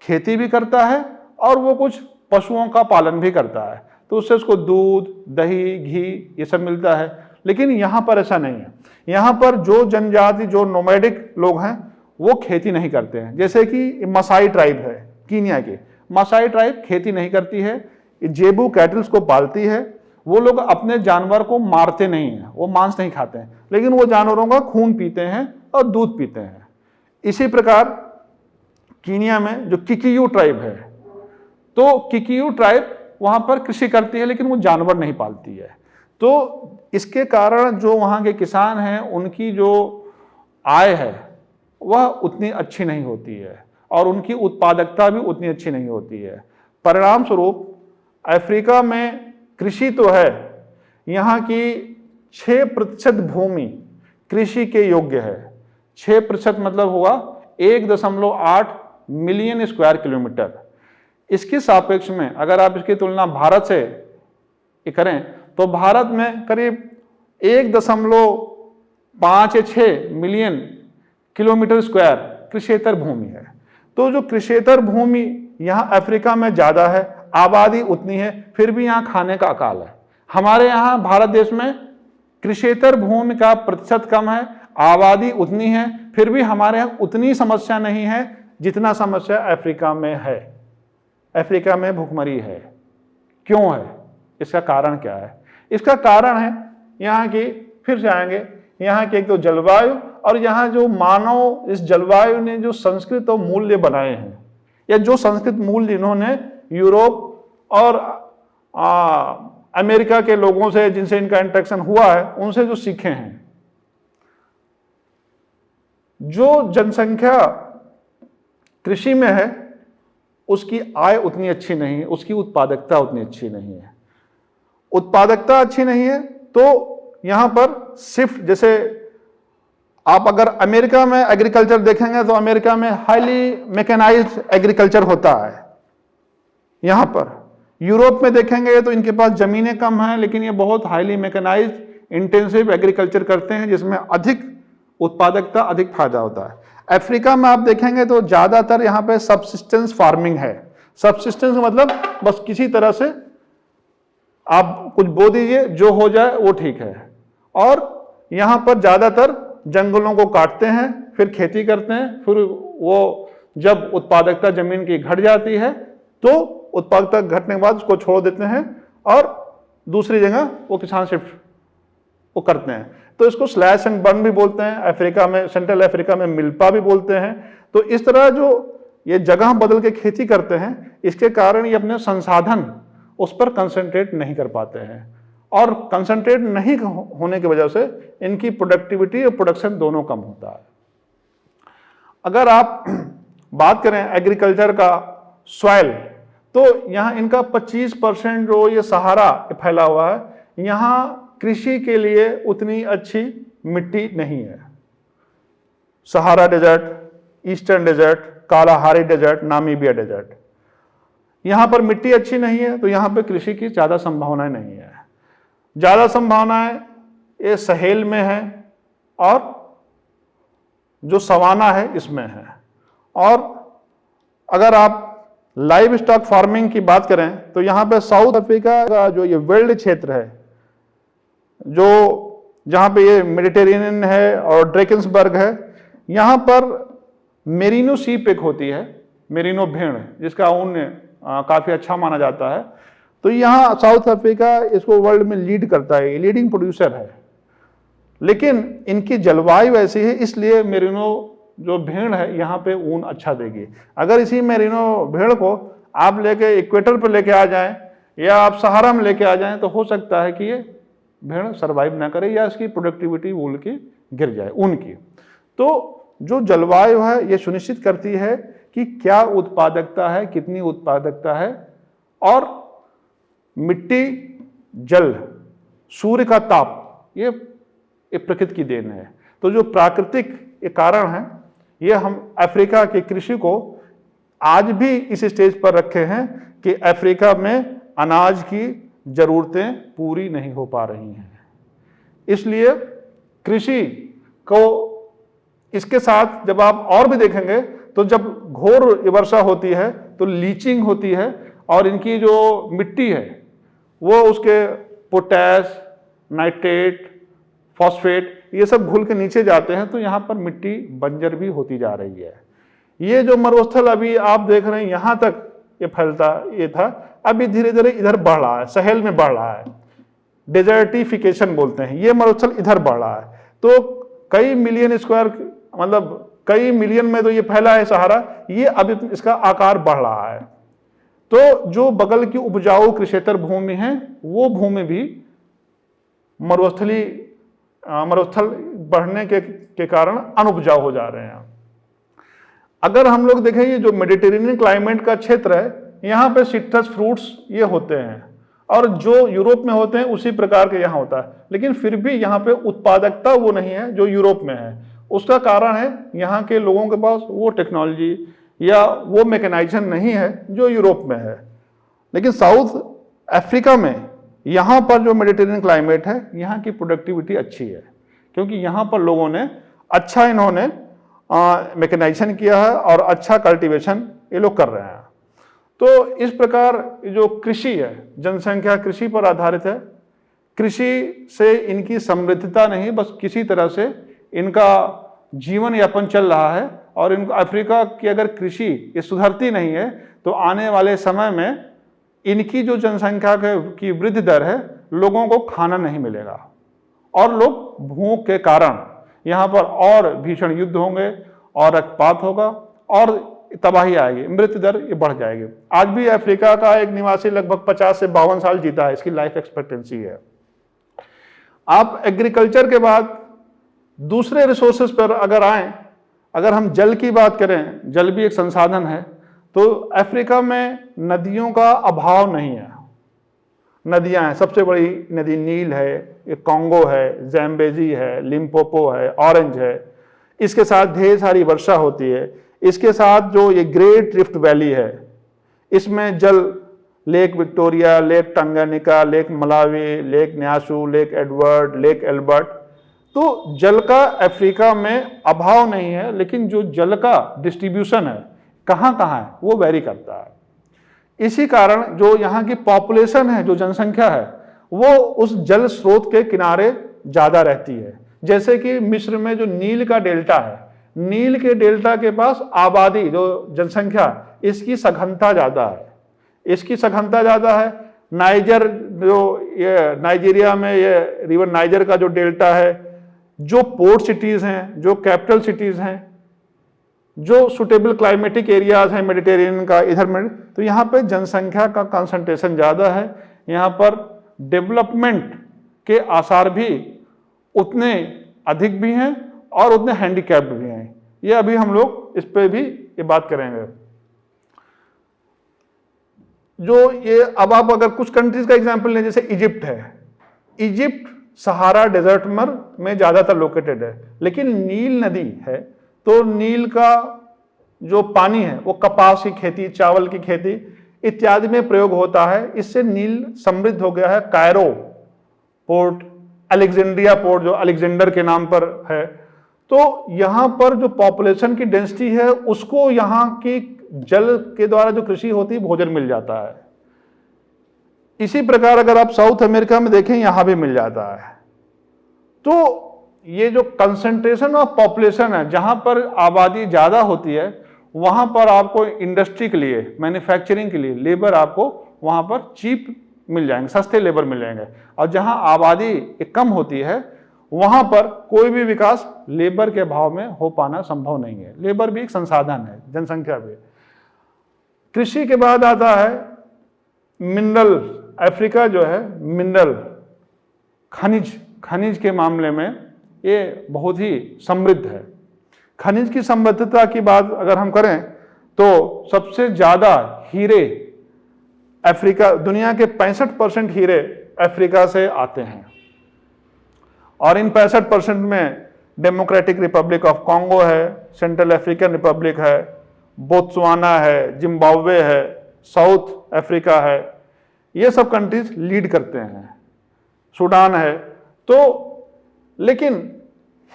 खेती भी करता है और वो कुछ पशुओं का पालन भी करता है, तो उससे उसको दूध, दही, घी ये सब मिलता है। लेकिन यहाँ पर ऐसा नहीं है। यहाँ पर जो जनजाति, जो नोमैडिक लोग हैं वो खेती नहीं करते हैं। जैसे कि मसाई ट्राइब है कीनिया की, मसाई ट्राइब खेती नहीं करती है, जेबू कैटल्स को पालती है। वो लोग अपने जानवर को मारते नहीं हैं, वो मांस नहीं खाते हैं, लेकिन वो जानवरों का खून पीते हैं और दूध पीते हैं। इसी प्रकार कीनिया में जो किकियू ट्राइब है, तो किकियू ट्राइब वहां पर कृषि करती है लेकिन वो जानवर नहीं पालती है। तो इसके कारण जो वहां के किसान हैं उनकी जो आय है वह उतनी अच्छी नहीं होती है और उनकी उत्पादकता भी उतनी अच्छी नहीं होती है। परिणाम स्वरूप अफ्रीका में कृषि तो है, यहाँ की 6% भूमि कृषि के योग्य है। 6% मतलब होगा 1.8 मिलियन स्क्वायर किलोमीटर। इसके सापेक्ष में अगर आप इसकी तुलना भारत से करें तो भारत में करीब 1.5 या 6 मिलियन किलोमीटर स्क्वायर कृषिएतर भूमि है। तो जो कृषिएतर भूमि यहाँ अफ्रीका में ज्यादा है, आबादी उतनी है, फिर भी यहाँ खाने का अकाल है। हमारे यहाँ भारत देश में कृषिएतर भूमि का प्रतिशत कम है, आबादी उतनी है, फिर भी हमारे यहाँ उतनी समस्या नहीं है जितना समस्या अफ्रीका में है। अफ्रीका में भुखमरी है। क्यों है? इसका कारण क्या है? इसका कारण है यहाँ की, फिर से आएंगे, यहाँ की एक तो जलवायु, और यहाँ जो मानव इस जलवायु ने जो संस्कृत और मूल्य बनाए हैं, या जो संस्कृत मूल्य इन्होंने यूरोप और अमेरिका के लोगों से जिनसे इनका इंटरेक्शन हुआ है उनसे जो सीखे हैं। जो जनसंख्या कृषि में है उसकी आय उतनी अच्छी नहीं है, उसकी उत्पादकता उतनी अच्छी नहीं है। उत्पादकता अच्छी नहीं है तो यहां पर सिर्फ, जैसे आप अगर अमेरिका में एग्रीकल्चर देखेंगे तो अमेरिका में हाईली मैकेनाइज्ड एग्रीकल्चर होता है। यहां पर यूरोप में देखेंगे तो इनके पास जमीनें कम हैं लेकिन ये बहुत हाईली मैकेनाइज्ड इंटेंसिव एग्रीकल्चर करते हैं जिसमें अधिक उत्पादकता, अधिक फायदा होता है। अफ्रीका में आप देखेंगे तो ज्यादातर यहाँ पे सबसिस्टेंस फार्मिंग है। सबसिस्टेंस मतलब बस किसी तरह से आप कुछ बो दीजिए, जो हो जाए वो ठीक है। और यहाँ पर ज्यादातर जंगलों को काटते हैं, फिर खेती करते हैं, फिर वो जब उत्पादकता जमीन की घट जाती है तो उत्पादकता घटने के बाद उसको छोड़ देते हैं और दूसरी जगह वो किसान शिफ्ट वो करते हैं। तो इसको स्लैश एंड बर्न भी बोलते हैं, अफ्रीका में, सेंट्रल अफ्रीका में मिल्पा भी बोलते हैं। तो इस तरह जो ये जगह बदल के खेती करते हैं, इसके कारण ये अपने संसाधन उस पर कंसंट्रेट नहीं कर पाते हैं, और कंसंट्रेट नहीं होने की वजह से इनकी प्रोडक्टिविटी और प्रोडक्शन दोनों कम होता है। अगर आप बात करें एग्रीकल्चर का सॉइल, तो यहाँ इनका 25% जो ये सहारा फैला हुआ है, यहाँ कृषि के लिए उतनी अच्छी मिट्टी नहीं है। Sahara desert, eastern desert, Kalahari desert, Namibia desert, यहाँ पर मिट्टी अच्छी नहीं है, तो यहाँ पे कृषि की ज़्यादा संभावनाएं नहीं है। ज़्यादा संभावनाएं ये सहेल में है और जो सवाना है इसमें है। और अगर आप लाइव स्टॉक फार्मिंग की बात करें तो यहाँ पे साउथ अफ्रीका का जो ये वेल्ड क्षेत्र है, जो जहाँ पे ये मेडिटेरेनियन है और ड्रेकेंसबर्ग है, यहाँ पर मेरिनो सीप एक होती है, मेरिनो भेड़, जिसका ऊन काफ़ी अच्छा माना जाता है। तो यहाँ साउथ अफ्रीका इसको वर्ल्ड में लीड करता है, लीडिंग प्रोड्यूसर है। लेकिन इनकी जलवायु ऐसी है, इसलिए मेरिनो जो भेड़ है यहाँ पे ऊन अच्छा देगी। अगर इसी मेरिनो भेड़ को आप लेके इक्वेटर पर लेके आ जाएं या आप सहारा में लेके आ जाएं तो हो सकता है कि ये भेड़ सरवाइव ना करे या इसकी प्रोडक्टिविटी वूल की गिर जाए, ऊन की। तो जो जलवायु है ये सुनिश्चित करती है कि क्या उत्पादकता है, कितनी उत्पादकता है, और मिट्टी, जल, सूर्य का ताप, ये प्रकृति की देन है। तो जो प्राकृतिक ये कारण है, ये हम अफ्रीका की कृषि को आज भी इस स्टेज पर रखे हैं कि अफ्रीका में अनाज की जरूरतें पूरी नहीं हो पा रही हैं। इसलिए कृषि को इसके साथ जब आप और भी देखेंगे तो जब घोर वर्षा होती है तो लीचिंग होती है और इनकी जो मिट्टी है वो उसके पोटैश, नाइट्रेट, फॉस्फेट ये सब घुल के नीचे जाते हैं, तो यहाँ पर मिट्टी बंजर भी होती जा रही है। ये जो मरुस्थल अभी आप देख रहे हैं यहाँ तक ये फैलता ये था, अभी धीरे धीरे इधर बढ़ रहा है, सहेल में बढ़ रहा है, डेजर्टिफिकेशन बोलते हैं, ये मरुस्थल इधर बढ़ रहा है। तो कई मिलियन स्क्वायर, मतलब कई मिलियन में तो ये फैला है सहारा, ये अभी इसका आकार बढ़ रहा है। तो जो बगल की उपजाऊ कृषेत्र भूमि है वो भूमि भी मरुस्थल बढ़ने के कारण अनुपजाऊ हो जा रहे हैं। अगर हम लोग देखें ये जो मेडिटेरेनियन क्लाइमेट का क्षेत्र है, यहाँ पे सिट्रस फ्रूट्स ये होते हैं और जो यूरोप में होते हैं उसी प्रकार के यहाँ होता है, लेकिन फिर भी यहाँ पे उत्पादकता वो नहीं है जो यूरोप में है। उसका कारण है यहाँ के लोगों के पास वो टेक्नोलॉजी या वो मैकेनाइजेशन नहीं है जो यूरोप में है। लेकिन साउथ अफ्रीका में यहाँ पर जो मेडिटेरेनियन क्लाइमेट है, यहाँ की प्रोडक्टिविटी अच्छी है, क्योंकि यहाँ पर लोगों ने अच्छा इन्होंने मैकेनाइजेशन किया है और अच्छा कल्टीवेशन ये लोग कर रहे हैं। तो इस प्रकार जो कृषि है, जनसंख्या कृषि पर आधारित है। कृषि से इनकी समृद्धता नहीं, बस किसी तरह से इनका जीवन यापन चल रहा है। और इनको अफ्रीका की अगर कृषि ये सुधरती नहीं है तो आने वाले समय में इनकी जो जनसंख्या की वृद्धि दर है, लोगों को खाना नहीं मिलेगा और लोग भूख के कारण यहाँ पर और भीषण युद्ध होंगे और रक्तपात होगा और तबाही आएगी, मृत्यु दर ये बढ़ जाएगी। आज भी अफ्रीका का एक निवासी लगभग 50 से 52 साल जीता है, इसकी लाइफ एक्सपेक्टेंसी है। आप एग्रीकल्चर के बाद दूसरे रिसोर्सेज पर अगर आए, अगर हम जल की बात करें, जल भी एक संसाधन है, तो अफ्रीका में नदियों का अभाव नहीं है। नदियां हैं, सबसे बड़ी नदी नील है, ये कॉन्गो है, ज़ैम्बेजी है, लिम्पोपो है, ऑरेंज है। इसके साथ ढेर सारी वर्षा होती है। इसके साथ जो ये ग्रेट रिफ्ट वैली है, इसमें जल lake Victoria, lake Tanganyika, lake Malawi, lake Nyasa, lake Edward, lake Albert. तो जल का अफ्रीका में अभाव नहीं है, लेकिन जो जल का डिस्ट्रीब्यूशन है कहाँ कहाँ है वो वेरी करता है। इसी कारण जो यहाँ की पॉपुलेशन है, जो जनसंख्या है, वो उस जल स्रोत के किनारे ज़्यादा रहती है। जैसे कि मिस्र में जो नील का डेल्टा है, नील के डेल्टा के पास आबादी, जो जनसंख्या, इसकी सघनता ज़्यादा है, इसकी सघनता ज़्यादा है। नाइजर, जो ये नाइजीरिया में ये रिवर नाइजर का जो डेल्टा है, जो पोर्ट सिटीज़ हैं, जो कैपिटल सिटीज़ हैं, जो सुटेबल क्लाइमेटिक एरियाज हैं मेडिटेरेनियन का इधर में, तो यहाँ पे जनसंख्या का कंसंट्रेशन ज़्यादा है। यहाँ पर डेवलपमेंट के आसार भी उतने अधिक भी हैं और उतने हैंडीकैप्ड भी हैं। ये अभी हम लोग इस पे भी ये बात करेंगे। जो ये अब आप अगर कुछ कंट्रीज का एग्जांपल लें, जैसे इजिप्ट है, इजिप्ट सहारा डेजर्ट में ज़्यादातर लोकेटेड है, लेकिन नील नदी है, तो नील का जो पानी है वो कपास की खेती, चावल की खेती इत्यादि में प्रयोग होता है। इससे नील समृद्ध हो गया है। कायरो पोर्ट, अलेक्जेंड्रिया पोर्ट जो अलेक्जेंडर के नाम पर है, तो यहाँ पर जो पॉपुलेशन की डेंसिटी है उसको यहाँ की जल के द्वारा जो कृषि होती है भोजन मिल जाता है। इसी प्रकार अगर आप साउथ अमेरिका में देखें, यहाँ भी मिल जाता है। तो ये जो कंसंट्रेशन ऑफ पॉपुलेशन है, जहां पर आबादी ज्यादा होती है, वहां पर आपको इंडस्ट्री के लिए, मैन्युफैक्चरिंग के लिए लेबर आपको वहां पर चीप मिल जाएंगे, सस्ते लेबर मिल जाएंगे। और जहां आबादी कम होती है वहां पर कोई भी विकास लेबर के अभाव में हो पाना संभव नहीं है। लेबर भी एक संसाधन है, जनसंख्या भी। कृषि के बाद आता है मिनरल अफ्रीका जो है मिनरल खनिज के मामले में ये बहुत ही समृद्ध है। खनिज की समृद्धता की बात अगर हम करें तो सबसे ज्यादा हीरे अफ्रीका, दुनिया के 65% हीरे अफ्रीका से आते हैं और इन 65% में डेमोक्रेटिक रिपब्लिक ऑफ कॉन्गो है, सेंट्रल अफ्रीकन रिपब्लिक है, बोत्सवाना है, जिम्बाब्वे है, साउथ अफ्रीका है, ये सब कंट्रीज लीड करते हैं, सूडान है। तो लेकिन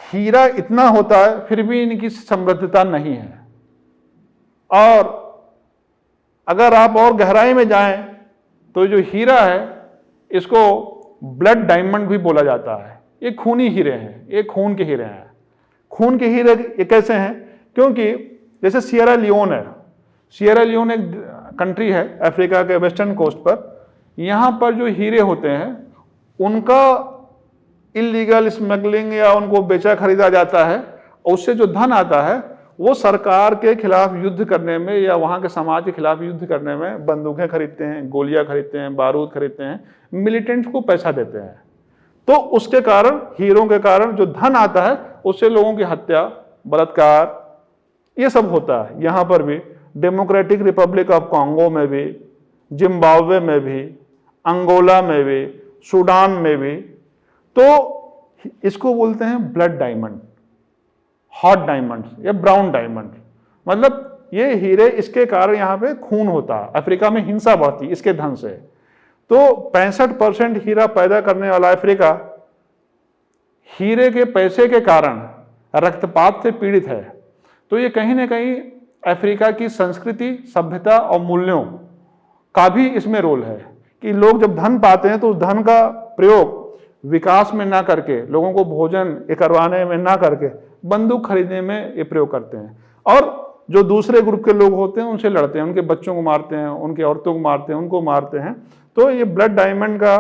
हीरा इतना होता है फिर भी इनकी समृद्धता नहीं है। और अगर आप और गहराई में जाएं तो जो हीरा है इसको ब्लड डायमंड भी बोला जाता है। ये खूनी हीरे हैं, ये खून के हीरे हैं। खून के हीरे ये कैसे हैं? क्योंकि जैसे सियरा लियोन है, सियरा लियोन एक कंट्री है अफ्रीका के वेस्टर्न कोस्ट पर, यहाँ पर जो हीरे होते हैं उनका इलीगल स्मगलिंग या उनको बेचा खरीदा जाता है, उससे जो धन आता है वो सरकार के खिलाफ युद्ध करने में या वहाँ के समाज के खिलाफ युद्ध करने में बंदूकें खरीदते हैं, गोलियां खरीदते हैं, बारूद खरीदते हैं, मिलिटेंट्स को पैसा देते हैं। तो उसके कारण, हीरों के कारण जो धन आता है उससे लोगों की हत्या, बलात्कार, ये सब होता है। यहाँ पर भी डेमोक्रेटिक रिपब्लिक ऑफ कॉन्गो में भी, जिम्बाब्वे में भी, अंगोला में भी, सूडान में भी। तो इसको बोलते हैं ब्लड डायमंड, हॉट डायमंड या ब्राउन डायमंड। मतलब ये हीरे, इसके कारण यहाँ पे खून होता है, अफ्रीका में हिंसा बढ़ती इसके धन से। तो 65% हीरा पैदा करने वाला अफ्रीका हीरे के पैसे के कारण रक्तपात से पीड़ित है। तो ये कहीं ना कहीं अफ्रीका की संस्कृति, सभ्यता और मूल्यों का भी इसमें रोल है कि लोग जब धन पाते हैं तो उस धन का प्रयोग विकास में ना करके, लोगों को भोजन ये करवाने में ना करके, बंदूक खरीदने में ये प्रयोग करते हैं। और जो दूसरे ग्रुप के लोग होते हैं उनसे लड़ते हैं, उनके बच्चों को मारते हैं, उनकी औरतों को मारते हैं, उनको मारते हैं। तो ये ब्लड डायमंड का,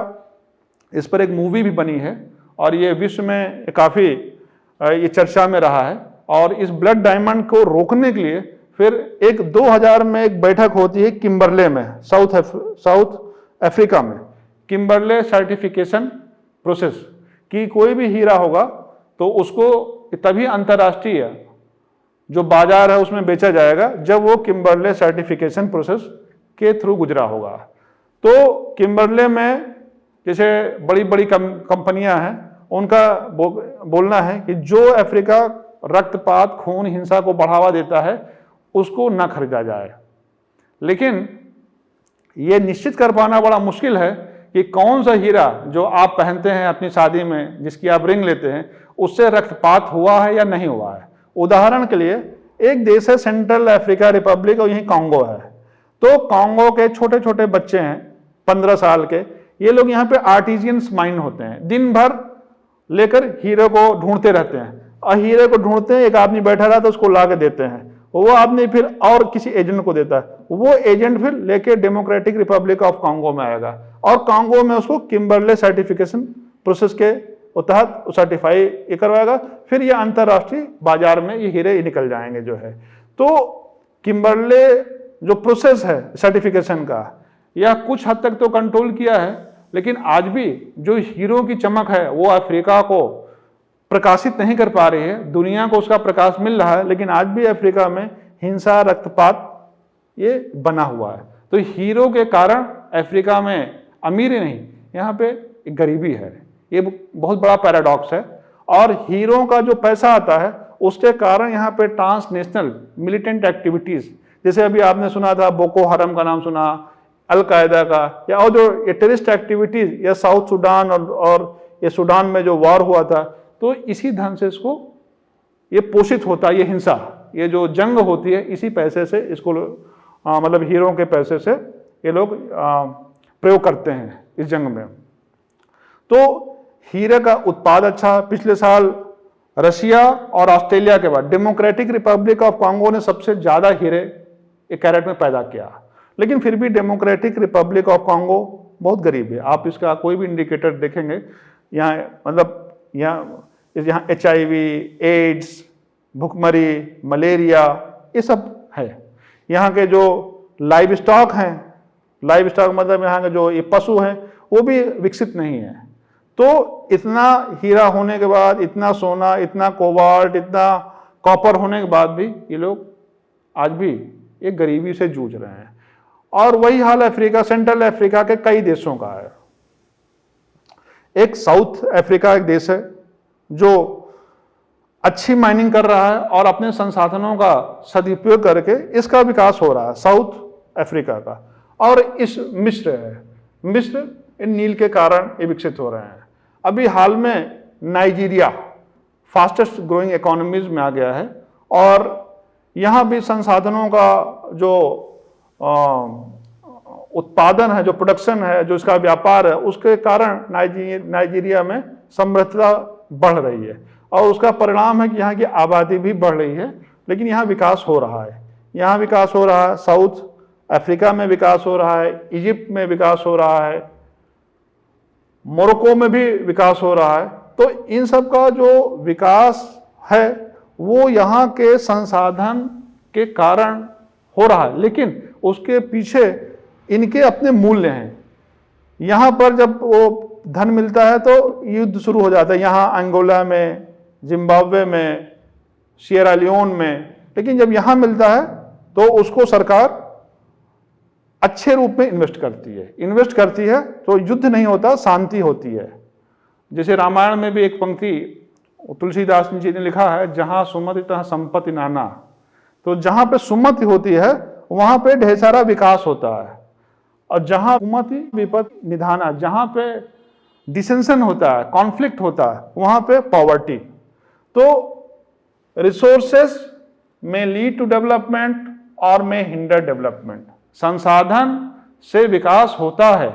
इस पर एक मूवी भी बनी है और ये विश्व में काफ़ी ये चर्चा में रहा है। और इस ब्लड डायमंड को रोकने के लिए फिर एक 2000 में एक बैठक होती है किम्बरले में, साउथ अफ्रीका में, किम्बरले सर्टिफिकेशन प्रोसेस, कि कोई भी हीरा होगा तो उसको तभी अंतर्राष्ट्रीय जो बाजार है उसमें बेचा जाएगा जब वो किम्बरले सर्टिफिकेशन प्रोसेस के थ्रू गुजरा होगा। तो किम्बरले में जैसे बड़ी बड़ी कंपनियां हैं, उनका बोलना है कि जो अफ्रीका रक्तपात, खून, हिंसा को बढ़ावा देता है उसको ना खरीदा जाए। लेकिन ये निश्चित कर पाना बड़ा मुश्किल है कि कौन सा हीरा जो आप पहनते हैं अपनी शादी में, जिसकी आप रिंग लेते हैं, उससे रक्तपात हुआ है या नहीं हुआ है। उदाहरण के लिए एक देश है सेंट्रल अफ्रीका रिपब्लिक और यही कॉन्गो है। तो कॉन्गो के छोटे छोटे बच्चे हैं 15 साल के, ये लोग यहाँ पे आर्टिजियंस माइन होते हैं, दिन भर लेकर हीरे को ढूंढते रहते हैं और हीरे को ढूंढते हैं, एक आदमी बैठा रहा तो उसको ला के देते हैं, वो आदमी फिर और किसी एजेंट को देता है, वो एजेंट फिर लेके डेमोक्रेटिक रिपब्लिक ऑफ कॉन्गो में आएगा और कॉन्गो में उसको किम्बरले सर्टिफिकेशन प्रोसेस के तहत सर्टिफाई ये करवाएगा, फिर ये अंतर्राष्ट्रीय बाजार में ये हीरे निकल जाएंगे जो है। तो किम्बरले जो प्रोसेस है सर्टिफिकेशन का, यह कुछ हद तक तो कंट्रोल किया है, लेकिन आज भी जो हीरों की चमक है वो अफ्रीका को प्रकाशित नहीं कर पा रही है। दुनिया को उसका प्रकाश मिल रहा है, लेकिन आज भी अफ्रीका में हिंसा, रक्तपात ये बना हुआ है। तो हीरो के कारण अफ्रीका में अमीरी नहीं, यहाँ पे गरीबी है। ये बहुत बड़ा पैराडॉक्स है। और हीरो का जो पैसा आता है उसके कारण यहाँ पे ट्रांसनेशनल मिलिटेंट एक्टिविटीज, जैसे अभी आपने सुना था बोको हरम का नाम सुना, अल कायदा का, या और जो ये टेररिस्ट एक्टिविटीज या साउथ सूडान और ये सूडान में जो वॉर हुआ था, तो इसी धन से इसको ये पोषित होता है। ये हिंसा, ये जो जंग होती है, इसी पैसे से इसको मतलब हीरो के पैसे से ये लोग प्रयोग करते हैं इस जंग में। तो हीरे का उत्पाद अच्छा, पिछले साल रशिया और ऑस्ट्रेलिया के बाद डेमोक्रेटिक रिपब्लिक ऑफ कॉन्गो ने सबसे ज्यादा हीरे एक कैरेट में पैदा किया। लेकिन फिर भी डेमोक्रेटिक रिपब्लिक ऑफ कॉन्गो बहुत गरीब है। आप इसका कोई भी इंडिकेटर देखेंगे, यहाँ मतलब यहाँ HIV, एड्स, भुखमरी, मलेरिया, ये सब है। यहाँ के जो लाइव स्टॉक हैं लाइव स्टॉक मतलब यहाँ के जो ये पशु हैं वो भी विकसित नहीं है। तो इतना हीरा होने के बाद, इतना सोना, इतना कोबाल्ट, इतना कॉपर होने के बाद भी ये लोग आज भी एक गरीबी से जूझ रहे हैं। और वही हाल अफ्रीका, सेंट्रल अफ्रीका के कई देशों का है। एक साउथ अफ्रीका एक देश है जो अच्छी माइनिंग कर रहा है और अपने संसाधनों का सदुपयोग करके इसका विकास हो रहा है, साउथ अफ्रीका का। और इस मिस्र है, मिस्र इन नील के कारण ये विकसित हो रहे हैं। अभी हाल में नाइजीरिया फास्टेस्ट ग्रोइंग इकोनॉमीज में आ गया है और यहाँ भी संसाधनों का जो उत्पादन है, जो प्रोडक्शन है, जो इसका व्यापार है, उसके कारण नाइजीरिया में समृद्धता बढ़ रही है और उसका परिणाम है कि यहाँ की आबादी भी बढ़ रही है। लेकिन यहाँ विकास हो रहा है, यहाँ विकास हो रहा है, साउथ अफ्रीका में विकास हो रहा है, इजिप्ट में विकास हो रहा है, मोरक्को में भी विकास हो रहा है। तो इन सब का जो विकास है वो यहाँ के संसाधन के कारण हो रहा है, लेकिन उसके पीछे इनके अपने मूल्य हैं। यहाँ पर जब वो धन मिलता है तो युद्ध शुरू हो जाता है, यहाँ अंगोला में, जिम्बाब्वे में, सिएरा लियोन में। लेकिन जब यहाँ मिलता है तो उसको सरकार अच्छे रूप में इन्वेस्ट करती है तो युद्ध नहीं होता, शांति होती है। जैसे रामायण में भी एक पंक्ति तुलसीदास जी ने लिखा है, जहां सुमति तहाँ संपत्ति नाना। तो जहां पे सुमति होती है वहां पे ढेर सारा विकास होता है, और जहां सुमति विपद निधाना, जहां पे डिसेंशन होता है, कॉन्फ्लिक्ट होता है, वहां पे पॉवर्टी। तो रिसोर्सेस में लीड टू डेवलपमेंट और में हिंडर डेवलपमेंट। संसाधन से विकास होता है,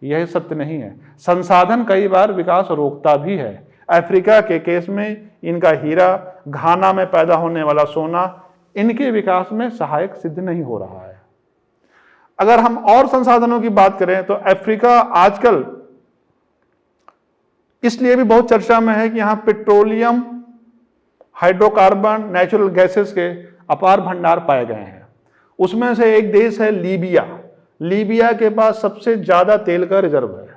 यह सत्य नहीं है। संसाधन कई बार विकास रोकता भी है। अफ्रीका के केस में इनका हीरा, घाना में पैदा होने वाला सोना इनके विकास में सहायक सिद्ध नहीं हो रहा है। अगर हम और संसाधनों की बात करें तो अफ्रीका आजकल इसलिए भी बहुत चर्चा में है कि यहां पेट्रोलियम, हाइड्रोकार्बन, नेचुरल गैसेस के अपार भंडार पाए गए हैं। उसमें से एक देश है लीबिया। लीबिया के पास सबसे ज्यादा तेल का रिजर्व है।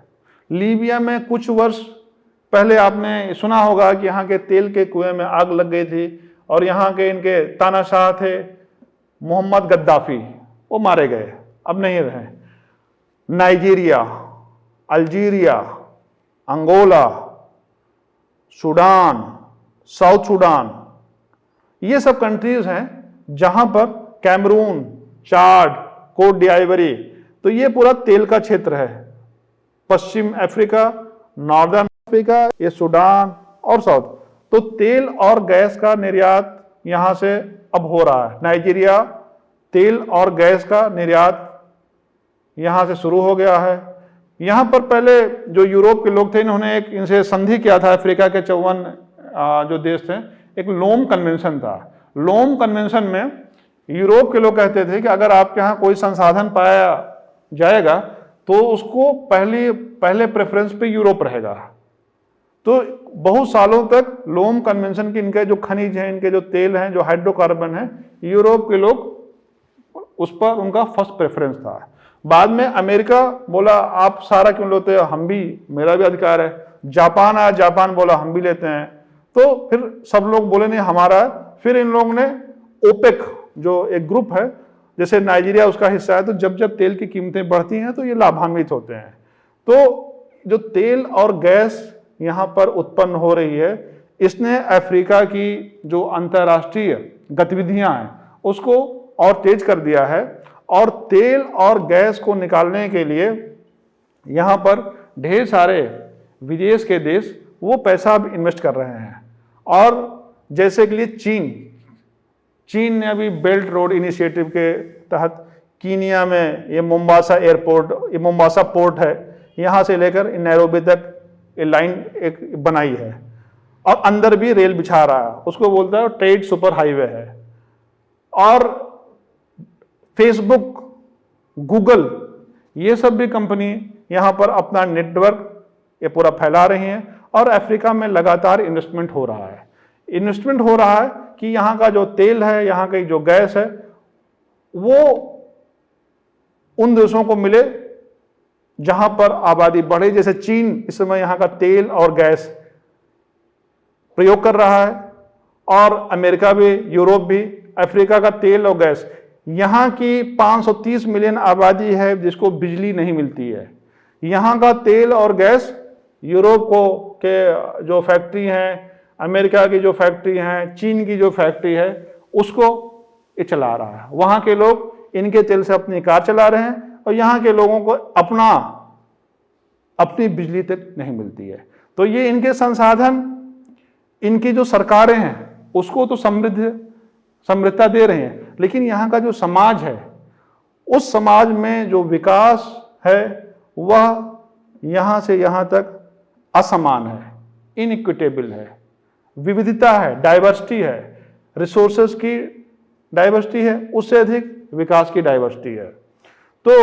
लीबिया में कुछ वर्ष पहले आपने सुना होगा कि यहाँ के तेल के कुएं में आग लग गई थी और यहाँ के इनके तानाशाह थे मोहम्मद गद्दाफी, वो मारे गए, अब नहीं रहे। Nigeria, Algeria, Angola, Sudan, south Sudan, ये सब कंट्रीज हैं जहां पर कैमरून, चाड, कोट डिआइवरी, तो ये पूरा तेल का क्षेत्र है। पश्चिम अफ्रीका, नॉर्दर्न अफ्रीका, ये सूडान और साउथ, तो तेल और गैस का निर्यात यहां से अब हो रहा है। नाइजीरिया तेल और गैस का निर्यात यहां से शुरू हो गया है। यहां पर पहले जो यूरोप के लोग थे, इन्होंने एक इनसे संधि किया था, अफ्रीका के 54 जो देश थे, एक लोम कन्वेंशन था। लोम कन्वेंशन में यूरोप के लोग कहते थे कि अगर आपके यहाँ कोई संसाधन पाया जाएगा तो उसको पहले प्रेफरेंस पे यूरोप रहेगा। तो बहुत सालों तक लोम कन्वेंशन के इनके जो खनिज हैं, इनके जो तेल हैं, जो हाइड्रोकार्बन है, यूरोप के लोग उस पर उनका फर्स्ट प्रेफरेंस था। बाद में अमेरिका बोला आप सारा क्यों लेते हो, हम भी, मेरा भी अधिकार है। जापान आया, जापान बोला हम भी लेते हैं। तो फिर सब लोग बोले नहीं हमारा है। फिर इन लोगों ने ओपेक जो एक ग्रुप है, जैसे नाइजीरिया उसका हिस्सा है, तो जब जब तेल की कीमतें बढ़ती हैं तो ये लाभान्वित होते हैं। तो जो तेल और गैस यहाँ पर उत्पन्न हो रही है, इसने अफ्रीका की जो अंतर्राष्ट्रीय गतिविधियां हैं उसको और तेज कर दिया है। और तेल और गैस को निकालने के लिए यहाँ पर ढेर सारे विदेश के देश वो पैसा अब इन्वेस्ट कर रहे हैं। और जैसे के लिए चीन ने अभी बेल्ट रोड इनिशिएटिव के तहत कीनिया में ये मोम्बासा एयरपोर्ट, ये मोम्बासा पोर्ट है, यहाँ से लेकर नैरोबी तक ये लाइन एक बनाई है और अंदर भी रेल बिछा रहा है, उसको बोलता है ट्रेड सुपर हाईवे है। और फेसबुक, गूगल, ये सब भी कंपनी यहाँ पर अपना नेटवर्क ये पूरा फैला रही हैं और अफ्रीका में लगातार इन्वेस्टमेंट हो रहा है। इन्वेस्टमेंट हो रहा है कि यहाँ का जो तेल है, यहाँ की जो गैस है, वो उन देशों को मिले जहां पर आबादी बढ़े। जैसे चीन इस समय यहां का तेल और गैस प्रयोग कर रहा है, और अमेरिका भी, यूरोप भी। अफ्रीका का तेल और गैस, यहां की 530 मिलियन आबादी है जिसको बिजली नहीं मिलती है। यहां का तेल और गैस यूरोप को के जो फैक्ट्री हैं, अमेरिका की जो फैक्ट्री हैं, चीन की जो फैक्ट्री है, उसको ये चला रहा है। वहां के लोग इनके तेल से अपनी कार चला रहे हैं, और यहां के लोगों को अपनी बिजली तक नहीं मिलती है। तो ये इनके संसाधन, इनकी जो सरकारें हैं उसको तो समृद्धता दे रहे हैं, लेकिन यहाँ का जो समाज है, उस समाज में जो विकास है वह यहाँ से यहाँ तक असमान है, इनइक्विटेबल है। विविधता है, डाइवर्सिटी है, रिसोर्सेज की डाइवर्सिटी है, उससे अधिक विकास की डाइवर्सिटी है। तो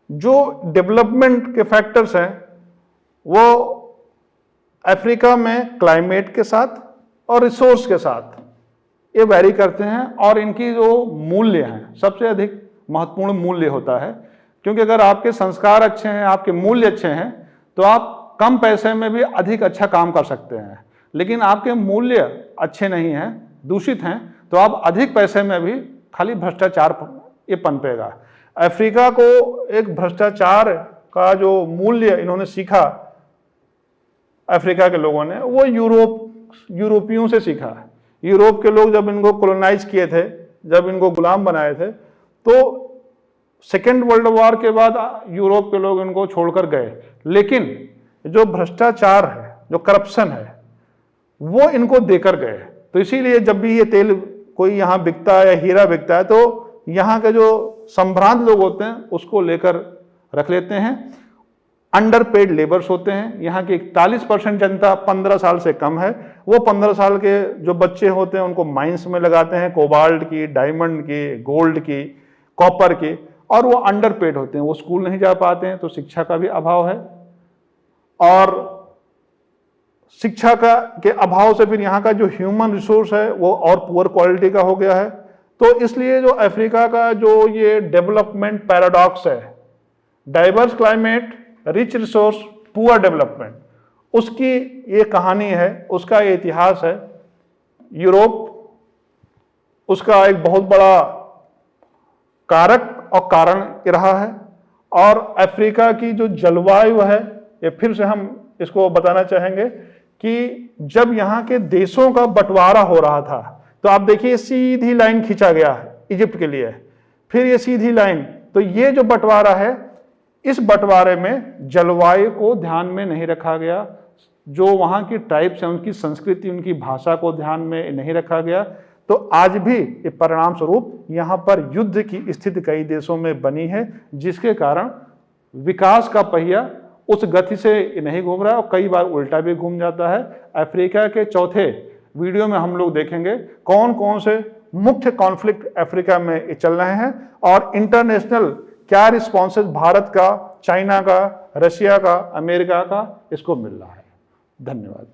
जो डेवलपमेंट के फैक्टर्स हैं वो अफ्रीका में क्लाइमेट के साथ और रिसोर्स के साथ ये वैरी करते हैं, और इनकी जो मूल्य हैं, सबसे अधिक महत्वपूर्ण मूल्य होता है। क्योंकि अगर आपके संस्कार अच्छे हैं, आपके मूल्य अच्छे हैं, तो आप कम पैसे में भी अधिक अच्छा काम कर सकते हैं। लेकिन आपके मूल्य अच्छे नहीं हैं, दूषित हैं, तो आप अधिक पैसे में भी खाली भ्रष्टाचार ये पनपेगा। अफ्रीका को एक भ्रष्टाचार का जो मूल्य इन्होंने सीखा, अफ्रीका के लोगों ने, वो यूरोपियों से सीखा। यूरोप के लोग जब इनको कॉलोनाइज किए थे, जब इनको गुलाम बनाए थे, तो सेकेंड वर्ल्ड वॉर के बाद यूरोप के लोग इनको छोड़कर गए। लेकिन जो भ्रष्टाचार है, जो करप्शन है, वो इनको देकर गए। तो इसीलिए जब भी ये तेल कोई यहाँ बिकता है या हीरा बिकता है, तो यहाँ के जो संभ्रांत लोग होते हैं उसको लेकर रख लेते हैं। अंडर पेड लेबर्स होते हैं। यहाँ की 41% जनता 15 साल से कम है। वो 15 साल के जो बच्चे होते हैं उनको माइंस में लगाते हैं, कोबाल्ट की, डायमंड की, गोल्ड की, कॉपर की, और वो अंडर पेड होते हैं। वो स्कूल नहीं जा पाते हैं, तो शिक्षा का भी अभाव है, और शिक्षा के अभाव से फिर यहाँ का जो ह्यूमन रिसोर्स है वो और पुअर क्वालिटी का हो गया है। तो इसलिए जो अफ्रीका का जो ये डेवलपमेंट पैराडॉक्स है, diverse climate, rich resource, poor development, उसकी ये कहानी है, उसका ये इतिहास है। यूरोप उसका एक बहुत बड़ा कारक और कारण रहा है, और अफ्रीका की जो जलवायु है, ये फिर से हम इसको बताना चाहेंगे कि जब यहाँ के देशों का बंटवारा हो रहा था, तो आप देखिए सीधी लाइन खींचा गया है इजिप्ट के लिए, फिर ये सीधी लाइन। तो ये जो बंटवारा है, इस बंटवारे में जलवायु को ध्यान में नहीं रखा गया, जो वहाँ की ट्राइब्स हैं, उनकी संस्कृति, उनकी भाषा को ध्यान में नहीं रखा गया। तो आज भी ये परिणाम स्वरूप यहाँ पर युद्ध की स्थिति कई देशों में बनी है, जिसके कारण विकास का पहिया उस गति से नहीं घूम रहा है, और कई बार उल्टा भी घूम जाता है। अफ्रीका के चौथे वीडियो में हम लोग देखेंगे कौन कौन से मुख्य कॉन्फ्लिक्ट अफ्रीका में चल रहे हैं, और इंटरनेशनल क्या रिस्पॉन्सेज भारत का, चाइना का, रशिया का, अमेरिका का इसको मिल रहा है। धन्यवाद।